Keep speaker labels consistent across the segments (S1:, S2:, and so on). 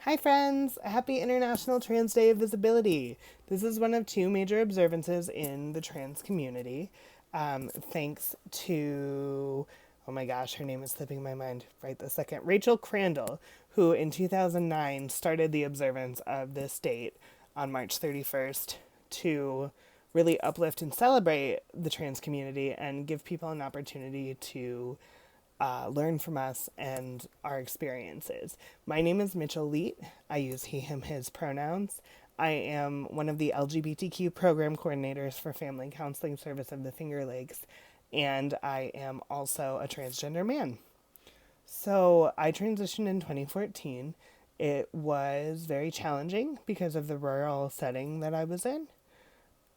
S1: Hi friends! Happy International Trans Day of Visibility. This is one of two major observances in the trans community. Thanks to, oh my gosh, her name is slipping my mind right this second, Rachel Crandall, who in 2009 started the observance of this date on March 31st to really uplift and celebrate the trans community and give people an opportunity to learn from us and our experiences. My name is Mitch. I use he, him, his pronouns. I am one of the LGBTQ program coordinators for Family Counseling Service of the Finger Lakes, and I am also a transgender man. So I transitioned in 2014. It was very challenging because of the rural setting that I was in.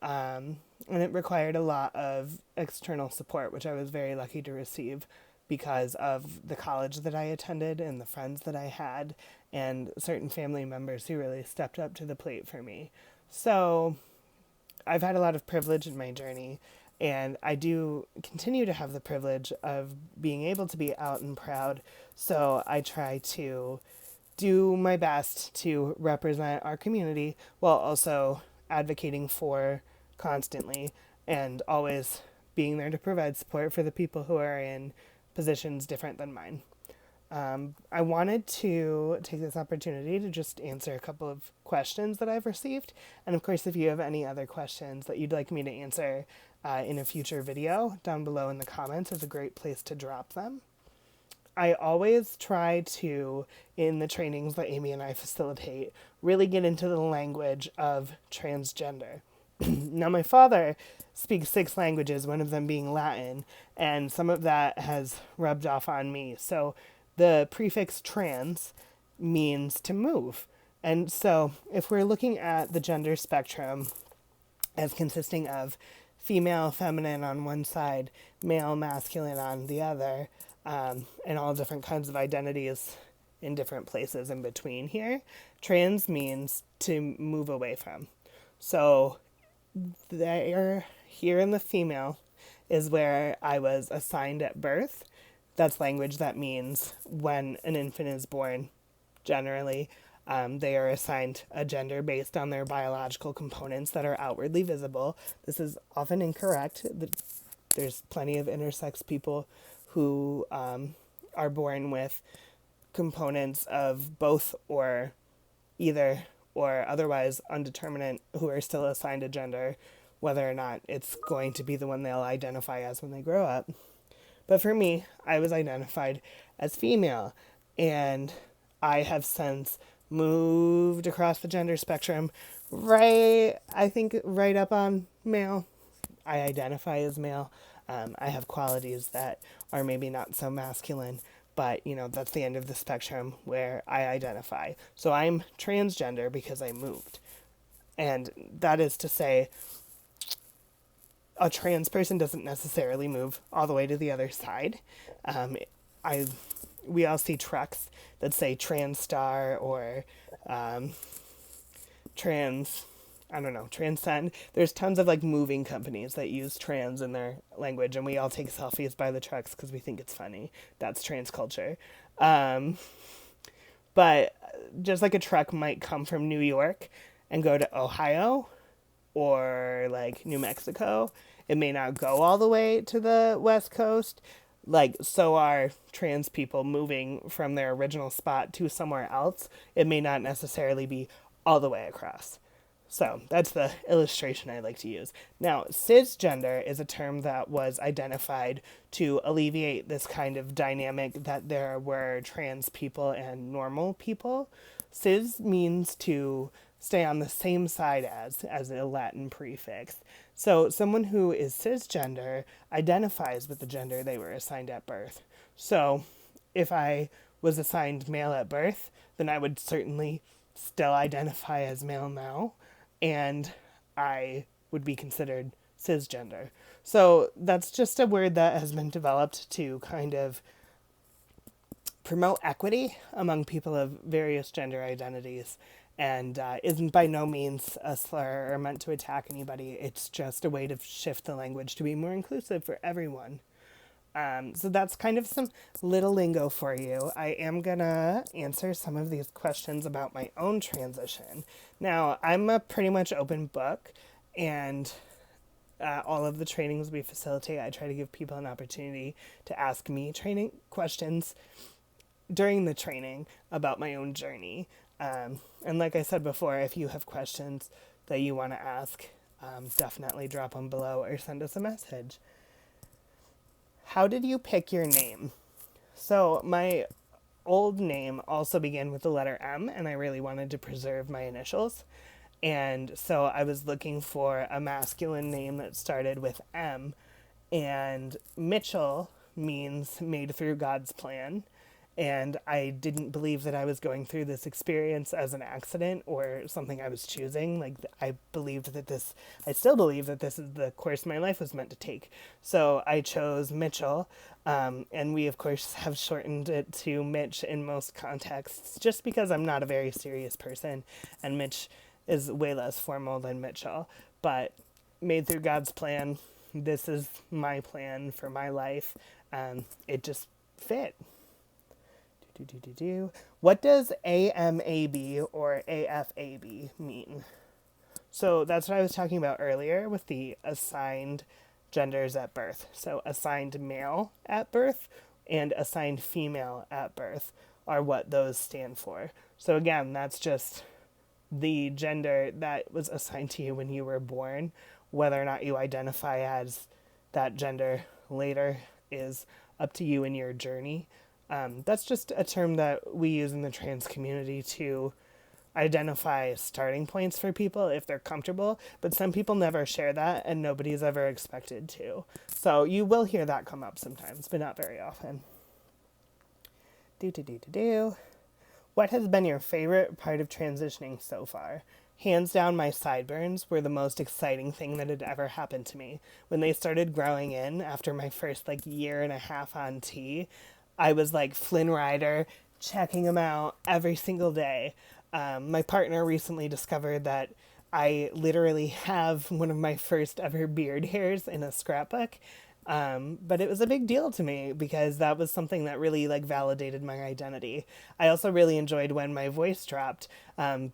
S1: And it required a lot of external support, which I was very lucky to receive because of the college that I attended and the friends that I had and certain family members who really stepped up to the plate for me. So I've had a lot of privilege in my journey, and I do continue to have the privilege of being able to be out and proud. So I try to do my best to represent our community while also advocating for constantly and always being there to provide support for the people who are in positions different than mine. I wanted to take this opportunity to just answer a couple of questions that I've received. And of course, if you have any other questions that you'd like me to answer in a future video, down below in the comments is a great place to drop them. I always try to, in the trainings that Amy and I facilitate, really get into the language of transgender. Now, my father speaks 6 languages, one of them being Latin, and some of that has rubbed off on me. So the prefix trans means to move. And so if we're looking at the gender spectrum as consisting of female, feminine on one side, male, masculine on the other, and all different kinds of identities in different places in between here, trans means to move away from. So there, here in the female is where I was assigned at birth. That's language that means when an infant is born, generally, they are assigned a gender based on their biological components that are outwardly visible. This is often incorrect. There's plenty of intersex people who are born with components of both or either or otherwise undeterminate who are still assigned a gender, whether or not it's going to be the one they'll identify as when they grow up. But for me, I was identified as female, and I have since moved across the gender spectrum I think right up on male. I identify as male. I have qualities that are maybe not so masculine, but that's the end of the spectrum where I identify. So I'm transgender because I moved. And that is to say, a trans person doesn't necessarily move all the way to the other side. I we all see trucks that say Trans Star or Trans, I don't know, Transcend. There's tons of like moving companies that use trans in their language, and we all take selfies by the trucks because we think it's funny. That's trans culture. But just like a truck might come from New York and go to Ohio or like New Mexico, it may not go all the way to the West Coast. Like, so are trans people moving from their original spot to somewhere else. It may not necessarily be all the way across. So that's the illustration I like to use. Now, cisgender is a term that was identified to alleviate this kind of dynamic that there were trans people and normal people. Cis means to stay on the same side as a Latin prefix. So someone who is cisgender identifies with the gender they were assigned at birth. So if I was assigned male at birth, then I would certainly still identify as male now, and I would be considered cisgender. So that's just a word that has been developed to kind of promote equity among people of various gender identities and isn't by no means a slur or meant to attack anybody. It's just a way to shift the language to be more inclusive for everyone. So that's kind of some little lingo for you. I am gonna answer some of these questions about my own transition. Now, I'm a pretty much open book, and all of the trainings we facilitate, I try to give people an opportunity to ask me training questions during the training about my own journey. And like I said before, if you have questions that you want to ask, definitely drop them below or send us a message. How did you pick your name? So my old name also began with the letter M, and I really wanted to preserve my initials. And so I was looking for a masculine name that started with M, and Mitchell means made through God's plan. And I didn't believe that I was going through this experience as an accident or something I was choosing. Like, I still believe that this is the course my life was meant to take. So I chose Mitchell. And we, of course, have shortened it to Mitch in most contexts, just because I'm not a very serious person. And Mitch is way less formal than Mitchell. But made through God's plan, this is my plan for my life. It just fit. What does AMAB or AFAB mean? So that's what I was talking about earlier with the assigned genders at birth. So assigned male at birth and assigned female at birth are what those stand for. So again, that's just the gender that was assigned to you when you were born. Whether or not you identify as that gender later is up to you in your journey. That's just a term that we use in the trans community to identify starting points for people if they're comfortable, but some people never share that and nobody's ever expected to. So you will hear that come up sometimes, but not very often. What has been your favorite part of transitioning so far? Hands down, my sideburns were the most exciting thing that had ever happened to me. When they started growing in after my first year and a half on T, I was like Flynn Rider, checking them out every single day. My partner recently discovered that I literally have one of my first ever beard hairs in a scrapbook. But it was a big deal to me because that was something that really validated my identity. I also really enjoyed when my voice dropped,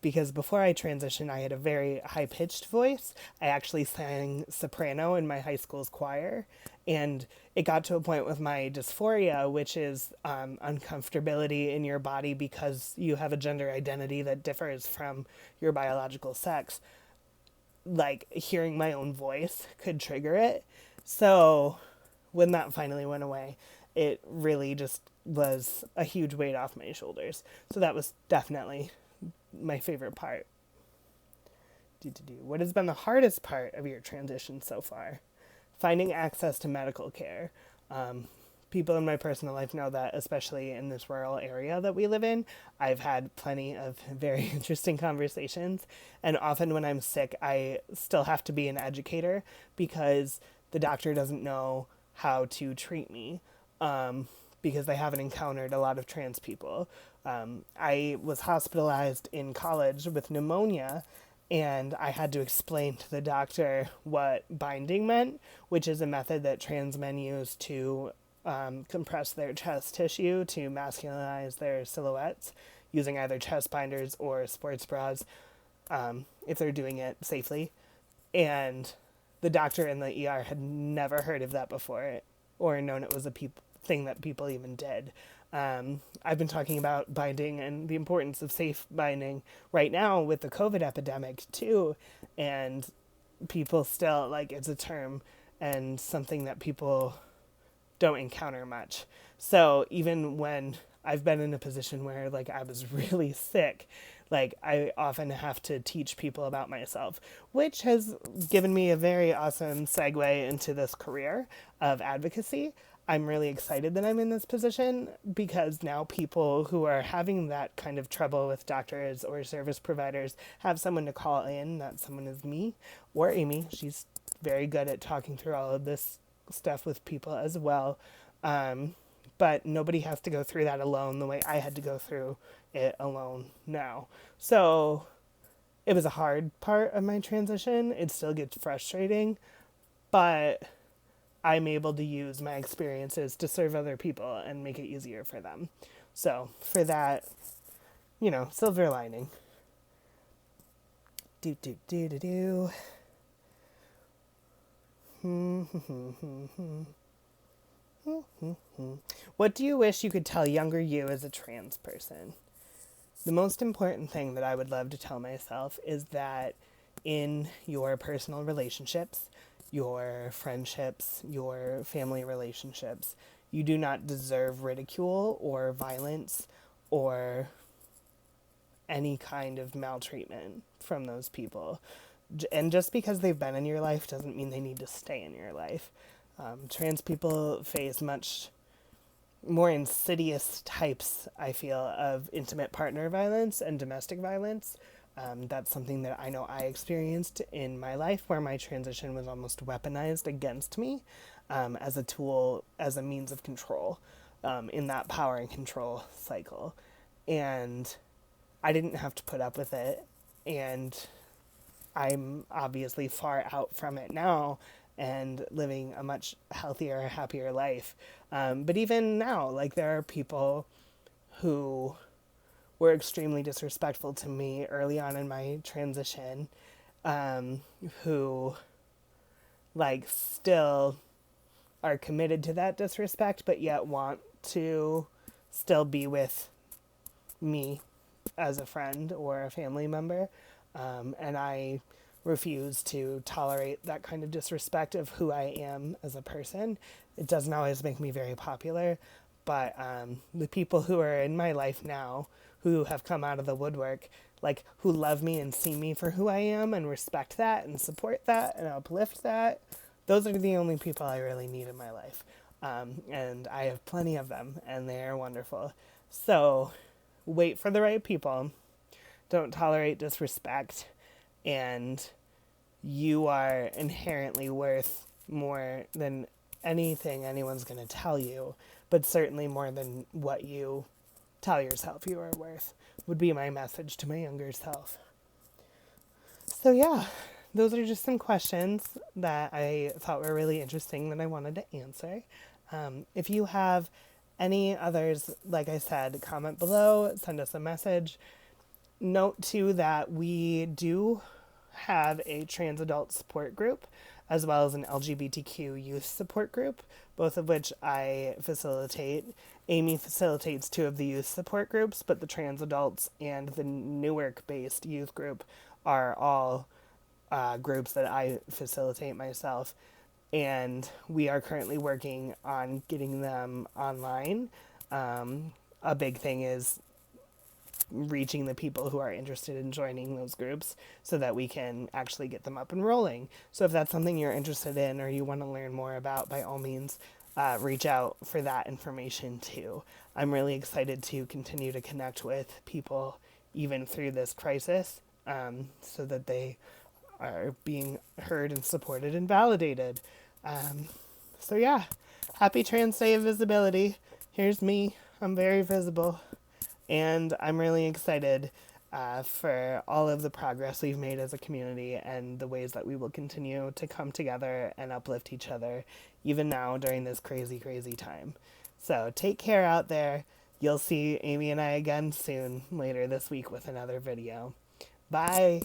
S1: because before I transitioned, I had a very high pitched voice. I actually sang soprano in my high school's choir, and it got to a point with my dysphoria, which is uncomfortability in your body because you have a gender identity that differs from your biological sex. Hearing my own voice could trigger it. So when that finally went away, it really just was a huge weight off my shoulders. So that was definitely my favorite part. What has been the hardest part of your transition so far? Finding access to medical care. People in my personal life know that, especially in this rural area that we live in, I've had plenty of very interesting conversations. And often when I'm sick, I still have to be an educator because the doctor doesn't know how to treat me, because they haven't encountered a lot of trans people. I was hospitalized in college with pneumonia, and I had to explain to the doctor what binding meant, which is a method that trans men use to compress their chest tissue to masculinize their silhouettes using either chest binders or sports bras, if they're doing it safely. And the doctor in the ER had never heard of that before or known it was a thing that people even did. I've been talking about binding and the importance of safe binding right now with the COVID epidemic too. And people still, it's a term and something that people don't encounter much. So even when I've been in a position where I was really sick, I often have to teach people about myself, which has given me a very awesome segue into this career of advocacy. I'm really excited that I'm in this position because now people who are having that kind of trouble with doctors or service providers have someone to call in. That someone is me or Amy. She's very good at talking through all of this stuff with people as well. But nobody has to go through that alone the way I had to go through it alone now. So it was a hard part of my transition. It still gets frustrating, but I'm able to use my experiences to serve other people and make it easier for them. So for that, silver lining. Do do do do do. What do you wish you could tell younger you as a trans person? The most important thing that I would love to tell myself is that in your personal relationships, your friendships, your family relationships, you do not deserve ridicule or violence or any kind of maltreatment from those people. And just because they've been in your life doesn't mean they need to stay in your life. Trans people face much more insidious types, I feel, of intimate partner violence and domestic violence. That's something that I know I experienced in my life, where my transition was almost weaponized against me as a tool, as a means of control in that power and control cycle. And I didn't have to put up with it. And I'm obviously far out from it now and living a much healthier, happier life. But even now, like, there are people who were extremely disrespectful to me early on in my transition, who, like, still are committed to that disrespect, but yet want to still be with me as a friend or a family member. And I refuse to tolerate that kind of disrespect of who I am as a person. It doesn't always make me very popular, but the people who are in my life now, who have come out of the woodwork, like, who love me and see me for who I am and respect that and support that and uplift that, those are the only people I really need in my life. And I have plenty of them, and they are wonderful. So wait for the right people. Don't tolerate disrespect. And you are inherently worth more than anything anyone's going to tell you, but certainly more than what you tell yourself you are worth, would be my message to my younger self. So yeah, those are just some questions that I thought were really interesting that I wanted to answer. If you have any others, like I said, comment below, send us a message. Note too that we do have a trans adult support group as well as an LGBTQ youth support group, both of which I facilitate. Amy facilitates two of the youth support groups, but the trans adults and the Newark-based youth group are all groups that I facilitate myself. And we are currently working on getting them online. A big thing is reaching the people who are interested in joining those groups so that we can actually get them up and rolling. So if that's something you're interested in or you want to learn more about, by all means, reach out for that information too. I'm really excited to continue to connect with people even through this crisis, so that they are being heard and supported and validated. So yeah, happy Trans Day of Visibility. Here's me. I'm very visible. And I'm really excited for all of the progress we've made as a community and the ways that we will continue to come together and uplift each other, even now during this crazy, crazy time. So take care out there. You'll see Amy and I again soon later this week with another video. Bye.